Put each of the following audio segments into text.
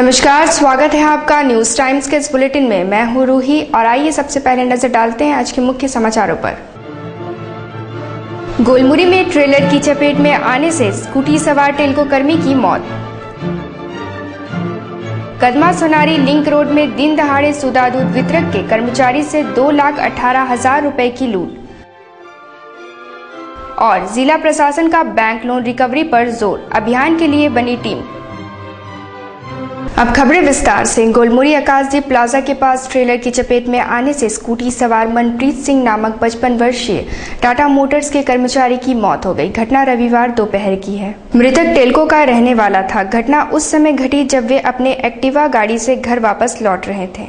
नमस्कार, स्वागत है आपका न्यूज टाइम्स के इस बुलेटिन में। मैं हूं रूही और आइए सबसे पहले नजर डालते हैं आज के मुख्य समाचारों पर। गोलमुरी में ट्रेलर की चपेट में आने से स्कूटी सवार टेल्को कर्मी की मौत। कदमा सोनारी लिंक रोड में दिन दहाड़े सुधा दूध वितरक के कर्मचारी से 2,18,000 रुपए की लूट। और जिला प्रशासन का बैंक लोन रिकवरी पर जोर, अभियान के लिए बनी टीम। अब खबरें विस्तार से। गोलमुरी आकाशदीप प्लाजा के पास ट्रेलर की चपेट में आने से स्कूटी सवार मनप्रीत सिंह नामक 55 वर्षीय टाटा मोटर्स के कर्मचारी की मौत हो गई। घटना रविवार दोपहर की है। मृतक टेल्को का रहने वाला था। घटना उस समय घटी जब वे अपने एक्टिवा गाड़ी से घर वापस लौट रहे थे।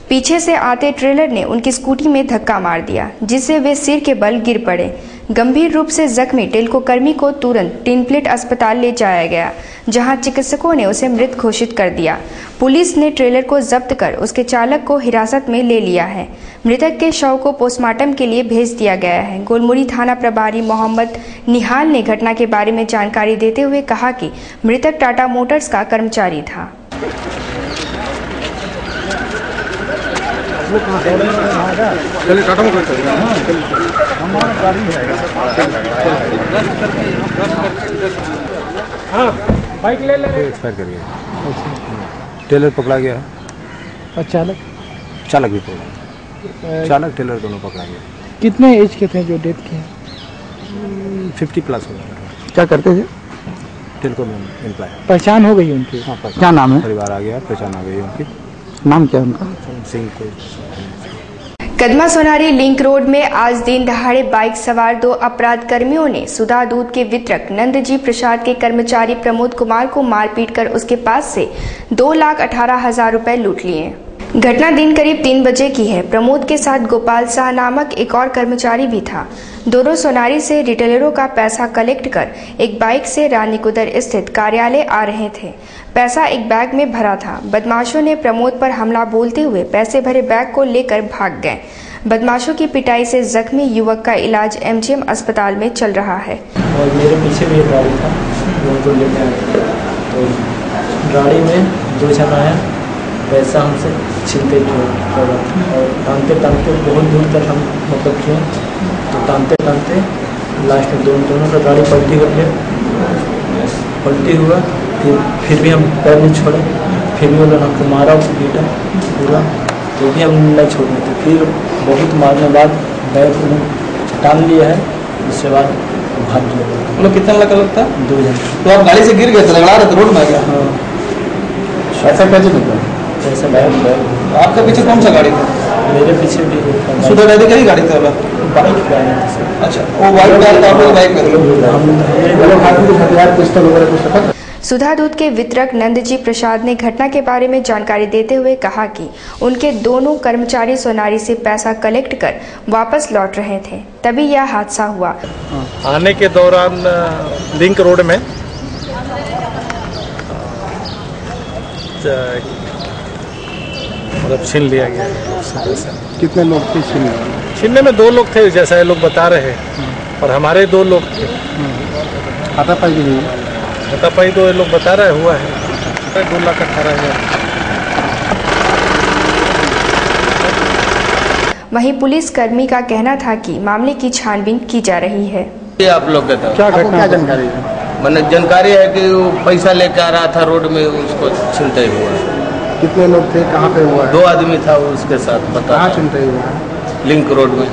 पीछे से आते ट्रेलर ने उनकी स्कूटी में धक्का मार दिया, जिससे वे सिर के बल गिर पड़े। गंभीर रूप से जख्मी टेल्को कर्मी को तुरंत टिनप्लेट अस्पताल ले जाया गया, जहां चिकित्सकों ने उसे मृत घोषित कर दिया। पुलिस ने ट्रेलर को जब्त कर उसके चालक को हिरासत में ले लिया है। मृतक के शव को पोस्टमार्टम के लिए भेज दिया गया है। गोलमुरी थाना प्रभारी मोहम्मद निहाल ने घटना के बारे में जानकारी देते हुए कहा कि मृतक टाटा मोटर्स का कर्मचारी था। चलिए टाटा मोटर्स हमारा गाड़ी है। हाँ, बाइक ले ले। एक्सपायर कर गया। टेलर पकड़ा गया है और चालक भी पकड़ा। चालक टेलर दोनों पकड़ा गया। कितने एज के थे जो डेथ किए? 50+ हो गया। क्या करते थे? टेल्को में एम्प्लॉय। पहचान हो गई उनकी? हाँ, क्या नाम है? परिवार आ गया, पहचान आ गई उनकी। नाम क्या उनका? सिंह को। कदमा सोनारी लिंक रोड में आज दिन दहाड़े बाइक सवार 2 अपराध कर्मियों ने सुधा दूध के वितरक नंदजी प्रसाद के कर्मचारी प्रमोद कुमार को मारपीट कर उसके पास से 2,18,000 रुपए लूट लिए। घटना दिन करीब 3 बजे की है। प्रमोद के साथ गोपाल शाह नामक एक और कर्मचारी भी था। दोनों सोनारी से रिटेलरों का पैसा कलेक्ट कर एक बाइक से रानीकुदर स्थित कार्यालय आ रहे थे। पैसा एक बैग में भरा था। बदमाशों ने प्रमोद पर हमला बोलते हुए पैसे भरे बैग को लेकर भाग गए। बदमाशों की पिटाई से जख्मी युवक का इलाज MGM अस्पताल में चल रहा है। और मेरे पीछे भी एक गाड़ी था, वो लेकर आया। तो गाड़ी में 2 जन आए, पैसा हमसे छीनते थे और टानते बहुत दूर तक हम मतलब किए। तो टानते लास्ट में दोनों का गाड़ी पलटी हुआ। फिर भी हम पैर नहीं छोड़े। फिर भी उन्होंने हमको मारा, उसको पीटा पूरा, तो भी हम नहीं छोड़े थे। फिर बहुत मारने बाद बैग टान लिया है, उसके बाद भाग गया। मतलब कितना लगा था? 2 जन। तो आप गाड़ी से गिर गए थे, लगा रहे थे, रोड में आ गया? हाँ। ऐसा कैसे निकला? ऐसा बैग आपका पीछे कौन सा गाड़ी था? मेरे पीछे भी सुधा दादी का ही गाड़ी था? बाइक पे आया था। अच्छा, वो बाइक पे आया था, आप लोग बाइक पे थे? सुधा दूध के वितरक नंदजी प्रसाद ने घटना के बारे में जानकारी देते हुए कहा कि उनके दोनों कर्मचारी सोनारी से पैसा कलेक्ट कर वापस लौट रहे थे, तभी यह हादसा हुआ। आने के दौरान लिंक रोड में मतलब छीन लिया गया। कितने लोग थे छीनने में 2 लोग थे, जैसा ये लोग बता रहे हैं, और hamaरे 2 लोग थे। हाथापाई तो ये लोग बता रहे हुआ है 2,18,000। वहीं पुलिस कर्मी का कहना था कि मामले की छानबीन की जा रही है। ये आप लोग का था? क्या घटना जानकारी है? मैंने जानकारी है कि वो पैसा लेकर आ रहा था, रोड में उसको छिनते हुआ। कितने लोग थे? कहाँ पे हुआ? 2 आदमी था उसके साथ। बता चिंता हुआ? लिंक रोड में।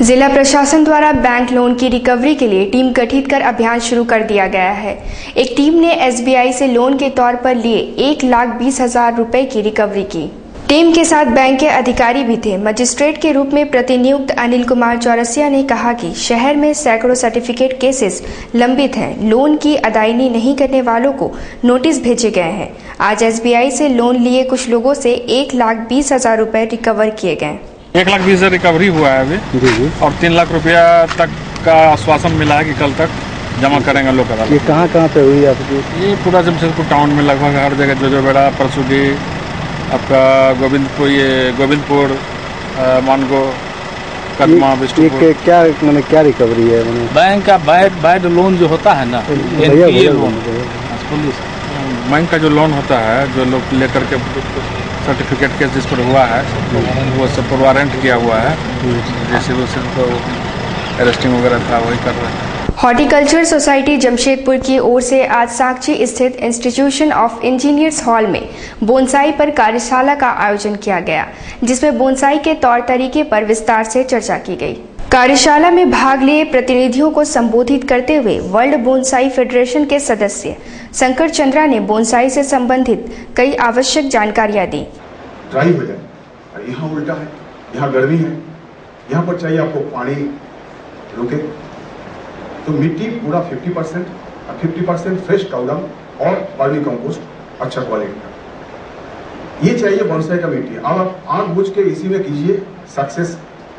जिला प्रशासन द्वारा बैंक लोन की रिकवरी के लिए टीम गठित कर अभियान शुरू कर दिया गया है। एक टीम ने SBI से लोन के तौर पर लिए 1,20,000 रुपए की रिकवरी की। टीम के साथ बैंक के अधिकारी भी थे। मजिस्ट्रेट के रूप में प्रतिनियुक्त अनिल कुमार चौरसिया ने कहा कि शहर में सैकड़ों सर्टिफिकेट केसेस लंबित हैं। लोन की अदायगी नहीं करने वालों को नोटिस भेजे गए हैं। आज SBI से लोन लिए कुछ लोगों से 1,20,000 रुपए रिकवर किए गए। 1,20,000 रिकवरी हुआ है अभी जी। और 3 लाख रुपया तक का आश्वासन मिला है कि कल तक जमा करेंगे लोग। ये कहाँ पे हुई आपकी? ये पूरा जमशेदपुर टाउन में लगभग हर जगह, जोजोबेड़ा, परसुदी, आपका गोविंदपुर, मानगो, कदमा, बिष्टुपुर। क्या रिकवरी है? बैंक का बैड लोन जो होता है ना, NPA लोन, पुलिस बैंक का जो लोन होता है, जो लोग लेकर के सर्टिफिकेट केस जिस पर हुआ है वो सब पर वारंट किया हुआ है, जैसे वो सिर्फ अरेस्टिंग वगैरह था वही कर रहे हैं। हॉर्टिकल्चर सोसाइटी जमशेदपुर की ओर से आज साक्षी स्थित इंस्टीट्यूशन ऑफ इंजीनियर्स हॉल में बोनसाई पर कार्यशाला का आयोजन किया गया, जिसमें बोनसाई के तौर तरीके पर विस्तार से चर्चा की गई। कार्यशाला में भाग लिए प्रतिनिधियों को संबोधित करते हुए वर्ल्ड बोनसाई फेडरेशन के सदस्य शंकर चंद्रा ने बोनसाई से संबंधित कई आवश्यक जानकारियां दी। ड्राई हो जाए, और यहाँ उल्टा है, यहाँ गर्मी है, यहाँ पर चाहिए आपको पानी रुके, तो मिट्टी पूरा 50% और 50% फ्रेश काउडंग और वर्मी कंपोस्ट अच्छा क्वालिटी का, ये चाहिए बोनसाई का मिट्टी। अब आप आंख बुझ के इसी में कीजिए, सक्सेस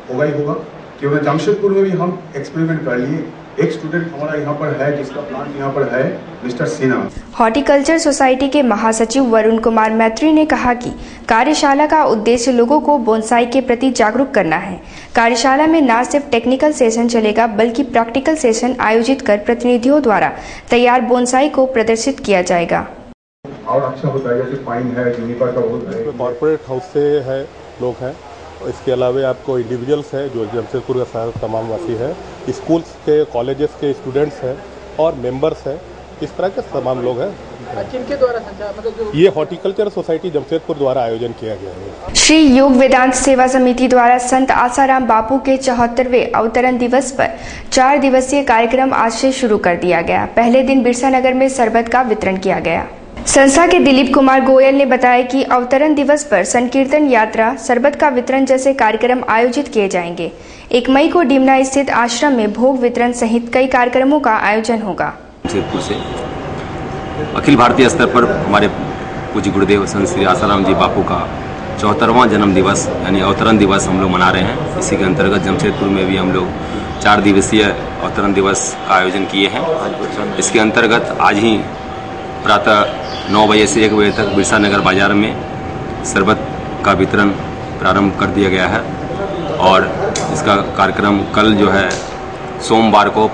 होगा ही होगा। क्योंकि जमशेदपुर में भी हम एक्सपेरिमेंट कर लिए, एक स्टूडेंट हमारा यहाँ पर है जिसका प्लांट यहाँ पर है, मिस्टर सिन्हा। हॉर्टिकल्चर सोसाइटी के महासचिव वरुण कुमार मैत्री ने कहा कि कार्यशाला का उद्देश्य लोगों को बोनसाई के प्रति जागरूक करना है। कार्यशाला में न सिर्फ टेक्निकल सेशन चलेगा बल्कि प्रैक्टिकल सेशन आयोजित कर प्रतिनिधियों द्वारा तैयार बोनसाई को प्रदर्शित किया जाएगा। और अच्छा होता है, जैसे पाइन है, जूनिपर का बहुत है, कॉर्पोरेट हाउस से है लोग हैं, इसके अलावा आपको इंडिविजुअल्स है जो जमशेदपुर का तमाम वासी है, स्कूल्स के कॉलेजेस के स्टूडेंट्स हैं और मेंबर्स हैं, इस तरह के तमाम लोग हैं। किनके द्वारा मतलब ये हॉर्टिकल्चर सोसाइटी जमशेदपुर द्वारा आयोजन किया गया है। श्री योग वेदांत सेवा समिति द्वारा संत आसाराम बापू के 74वें अवतरण दिवस पर 4 दिवसीय कार्यक्रम आज से शुरू कर दिया गया। पहले दिन बिरसा नगर में शरबत का वितरण किया गया। संस्था के दिलीप कुमार गोयल ने बताया कि अवतरण दिवस पर संकीर्तन यात्रा, शरबत का वितरण जैसे कार्यक्रम आयोजित किए जाएंगे। 1 मई को डिमना स्थित आश्रम में भोग वितरण सहित कई कार्यक्रमों का आयोजन होगा। जमशेदपुर से अखिल भारतीय स्तर पर हमारे पूज्य गुरुदेव संत श्री आसाराम जी बापू का 74वां जन्म दिवस यानी अवतरण दिवस हम लोग मना रहे हैं। इसी के अंतर्गत जमशेदपुर में भी हम लोग 4 दिवसीय अवतरण दिवस का आयोजन किए हैं। इसके अंतर्गत आज ही प्रातः 9 बजे से 1 बजे तक बिरसा नगर बाजार में शरबत का वितरण प्रारंभ कर दिया गया है और इसका कार्यक्रम कल जो है सोमवार को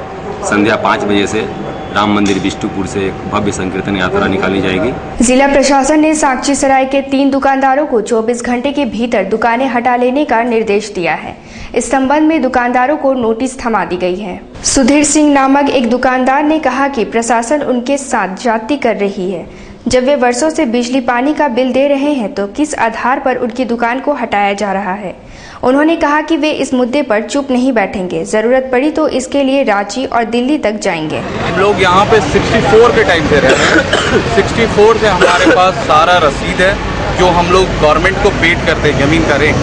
संध्या 5 बजे से राम मंदिर बिष्टुपुर से एक भव्य संकीर्तन यात्रा निकाली जाएगी। जिला प्रशासन ने साक्षी सराय के 3 दुकानदारों को 24 घंटे के भीतर दुकानें हटा लेने का निर्देश दिया है। इस संबंध में दुकानदारों को नोटिस थमा दी गई है। सुधीर सिंह नामक एक दुकानदार ने कहा कि प्रशासन उनके साथ ज्यादती कर रही है। जब वे वर्षों से बिजली पानी का बिल दे रहे हैं तो किस आधार पर उनकी दुकान को हटाया जा रहा है। उन्होंने कहा कि वे इस मुद्दे पर चुप नहीं बैठेंगे, जरूरत पड़ी तो इसके लिए रांची और दिल्ली तक जाएंगे। हम लोग यहाँ पे 64 के टाइम से रह रहे हैं। 64 से हमारे पास सारा रसीद है जो हम लोग गवर्नमेंट को पेड करते हैं, जमीन का रेट।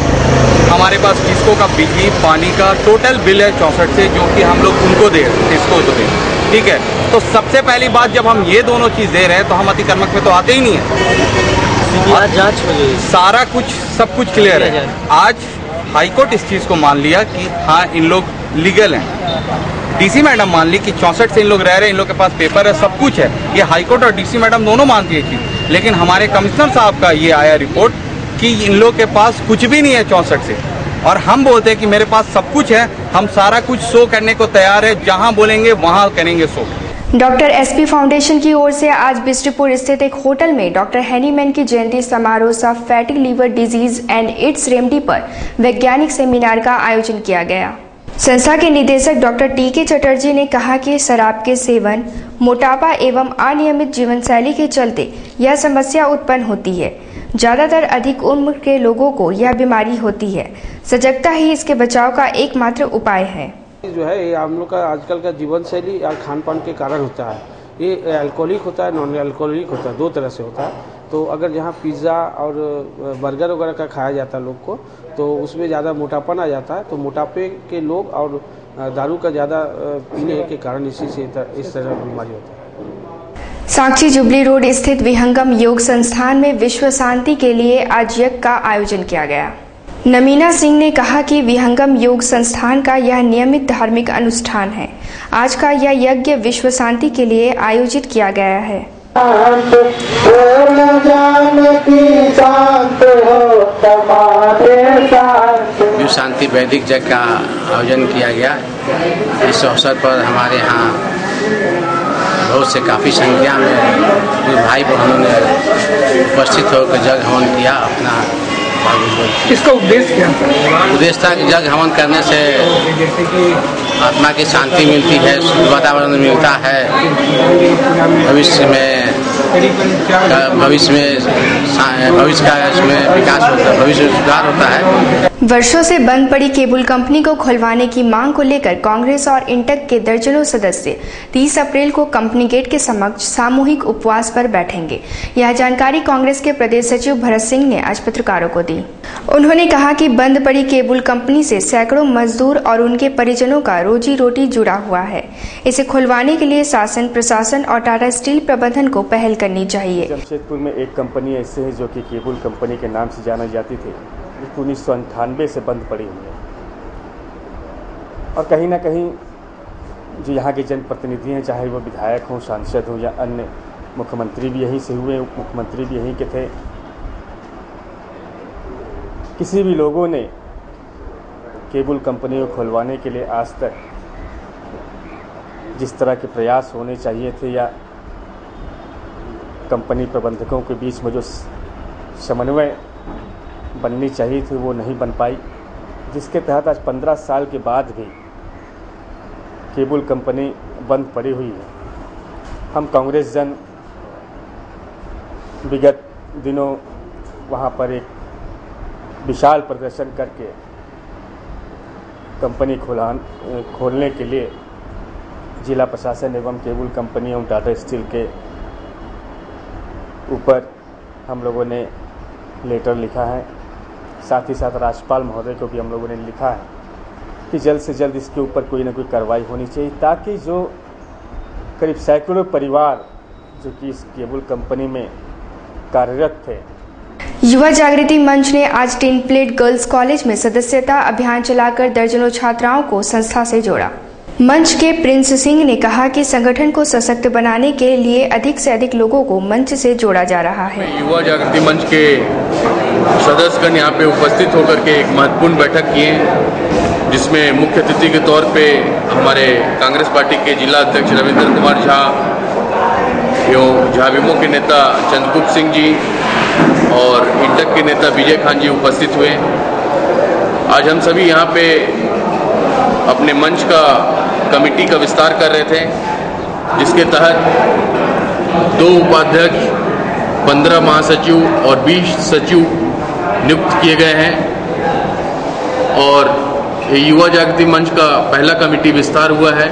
हमारे पास टिस्को का बिजली पानी का टोटल बिल है 64 से, जो कि हम लोग उनको दे टिस्को को दे। ठीक है, तो सबसे पहली बात जब हम ये दोनों चीज़ दे रहे हैं तो हम अतिक्रमक में तो आते ही नहीं है। जांच हो गई, सारा कुछ सब कुछ क्लियर है। आज हाईकोर्ट इस चीज़ को मान लिया कि हाँ इन लोग लीगल हैं। डीसी मैडम मान ली कि 64 से इन लोग रह रहे हैं, इन लोग के पास पेपर है, सब कुछ है। ये हाईकोर्ट और डीसी मैडम दोनों मानती है चीज़, लेकिन हमारे कमिश्नर साहब का ये आया रिपोर्ट कि इन लोग के पास कुछ भी नहीं है 64 से, और हम बोलते हैं कि मेरे पास सब कुछ है, हम सारा कुछ शो करने को तैयार है, जहाँ बोलेंगे वहाँ करेंगे शो। डॉक्टर एसपी फाउंडेशन की ओर से आज बिष्टुपुर स्थित एक होटल में डॉक्टर हैनीमैन की जयंती समारोह सह fatty liver disease and its remedy पर वैज्ञानिक सेमिनार का आयोजन किया गया। संस्था के निदेशक डॉक्टर टी.के. चटर्जी ने कहा कि शराब के सेवन, मोटापा एवं अनियमित जीवन शैली के चलते यह समस्या उत्पन्न होती है। ज्यादातर अधिक उम्र के लोगों को यह बीमारी होती है। सजगता ही इसके बचाव का एकमात्र उपाय है। जो है ये हम लोग का आजकल का जीवन शैली या खान पान के कारण होता है। ये अल्कोहलिक होता है, नॉन अल्कोहलिक होता है, 2 तरह से होता है। तो अगर जहाँ पिज़्ज़ा और बर्गर वगैरह का खाया जाता है लोग को, तो उसमें ज़्यादा मोटापन आ जाता है। तो मोटापे के लोग और दारू का ज़्यादा पीने के कारण इसी से इस तरह बीमारी होता है। साक्षी जुबली रोड स्थित विहंगम योग संस्थान में विश्व शांति के लिए आज यज्ञ का आयोजन किया गया। नमीना सिंह ने कहा कि विहंगम योग संस्थान का यह नियमित धार्मिक अनुष्ठान है। आज का यह यज्ञ विश्व शांति के लिए आयोजित किया गया है। विश्व शांति वैदिक यज्ञ का आयोजन किया गया। इस अवसर पर हमारे यहाँ बहुत से काफ़ी संख्या में भाई बहनों ने उपस्थित होकर जग हवन किया अपना। इसका उद्देश्य क्या था? उद्देश्य था कि जग हवन करने से आत्मा की शांति मिलती है, शुद्ध वातावरण मिलता है, भविष्य का इसमें विकास होता है, भविष्य में सुधार होता है। वर्षों से बंद पड़ी केबल कंपनी को खुलवाने की मांग को लेकर कांग्रेस और इंटक के दर्जनों सदस्य 30 अप्रैल को कंपनी गेट के समक्ष सामूहिक उपवास पर बैठेंगे। यह जानकारी कांग्रेस के प्रदेश सचिव भरत सिंह ने आज पत्रकारों को दी। उन्होंने कहा कि बंद पड़ी केबल कंपनी से सैकड़ों मजदूर और उनके परिजनों का रोजी रोटी जुड़ा हुआ है। इसे खुलवाने के लिए शासन, प्रशासन और टाटा स्टील प्रबंधन को पहल करनी चाहिए। जमशेदपुर में एक कंपनी ऐसे है जो कि केबल कंपनी के नाम से जानी जाती थी, 1998 से बंद पड़ी हुई है। और कहीं ना कहीं जो यहाँ के जनप्रतिनिधि हैं, चाहे वो विधायक हों, सांसद हों या अन्य, मुख्यमंत्री भी यहीं से हुए, उप मुख्यमंत्री भी यहीं के थे, किसी भी लोगों ने केबल कंपनी को खुलवाने के लिए आज तक जिस तरह के प्रयास होने चाहिए थे या कंपनी प्रबंधकों के बीच में जो समन्वय बननी चाहिए थी वो नहीं बन पाई, जिसके तहत आज 15 साल के बाद भी केबल कंपनी बंद पड़ी हुई है। हम कांग्रेस जन विगत दिनों वहाँ पर एक विशाल प्रदर्शन करके कंपनी खोलने के लिए जिला प्रशासन एवं केबल कंपनी एवं टाटा स्टील के ऊपर हम लोगों ने लेटर लिखा है। साथ ही साथ राज्यपाल महोदय को भी हम लोगों ने लिखा है कि जल्द से जल्द इसके ऊपर कोई ना कोई कार्रवाई होनी चाहिए, ताकि जो करीब सैकड़ों परिवार जो कि इस केबल कंपनी में कार्यरत थे। युवा जागृति मंच ने आज टिन प्लेट गर्ल्स कॉलेज में सदस्यता अभियान चलाकर दर्जनों छात्राओं को संस्था से जोड़ा। मंच के प्रिंस सिंह ने कहा कि संगठन को सशक्त बनाने के लिए अधिक से अधिक लोगों को मंच से जोड़ा जा रहा है। युवा जागृति मंच के सदस्यगण यहाँ पे उपस्थित होकर के एक महत्वपूर्ण बैठक किए, जिसमें मुख्य अतिथि के तौर पे हमारे कांग्रेस पार्टी के जिला अध्यक्ष रविंद्र कुमार झा एवं झाविमो के नेता चंद्रगुप्त सिंह जी और इंटक के नेता विजय खान जी उपस्थित हुए। आज हम सभी यहाँ पे अपने मंच का कमेटी का विस्तार कर रहे थे, जिसके तहत 2 उपाध्यक्ष, 15 महासचिव और 20 सचिव नियुक्त किए गए हैं और युवा जागृति मंच का पहला कमेटी विस्तार हुआ है।